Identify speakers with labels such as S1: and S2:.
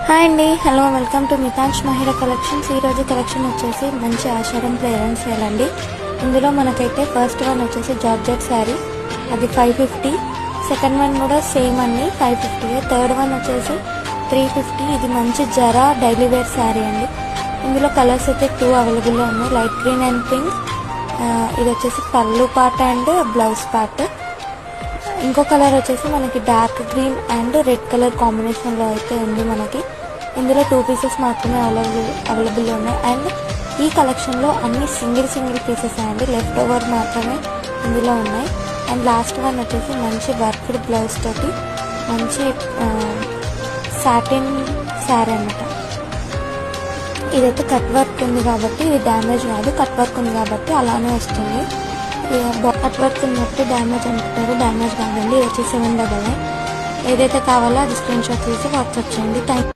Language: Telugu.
S1: హాయ్ అండి, హలో, వెల్కమ్ టు మితాంష్ మహిళ కలెక్షన్స్. ఈరోజు కలెక్షన్ వచ్చేసి మంచి ఆషాఢం క్లియరెన్స్ సేల్ అండి. ఇందులో మనకైతే ఫస్ట్ వన్ వచ్చేసి జార్జెట్ శారీ, అది 550. సెకండ్ వన్ కూడా సేమ్ అండి, 550. థర్డ్ వన్ వచ్చేసి 350. ఇది మంచి జరా డైలీ వేర్ శారీ అండి. ఇందులో కలర్స్ అయితే 2 అవైలబుల్లో ఉన్నాయి, లైట్ గ్రీన్ అండ్ పింక్. ఇది వచ్చేసి పళ్ళు పార్ట్ అండ్ బ్లౌజ్ పార్ట్. ఇంకో కలర్ వచ్చేసి మనకి dark green and red colour కాంబినేషన్లో అయితే ఉంది మనకి. ఇందులో 2 పీసెస్ మాత్రమే అవైలబుల్ ఉన్నాయి. అండ్ ఈ కలెక్షన్లో అన్ని సింగిల్ పీసెస్ అండి, లెఫ్ట్ ఓవర్ మాత్రమే ఇందులో ఉన్నాయి. అండ్ లాస్ట్ వన్ వచ్చేసి మంచి వర్క్డ్ బ్లౌజ్ తోటి మంచి సాటిన్ శారీ అన్నమాట. ఇదైతే కట్ వర్క్ ఉంది కాబట్టి ఇది డ్యామేజ్ కాదు, కట్ వర్క్ ఉంది కాబట్టి అలానే వస్తుంది. కట్ వర్క్ ఉన్నప్పుడు డ్యామేజ్ అనుకుంటారు, డ్యామేజ్ కాదండి. ఇది వచ్చి 799. ఏదైతే కావాలో అది స్క్రీన్ షాట్ తీసి వాట్సాప్ చేయండి. థ్యాంక్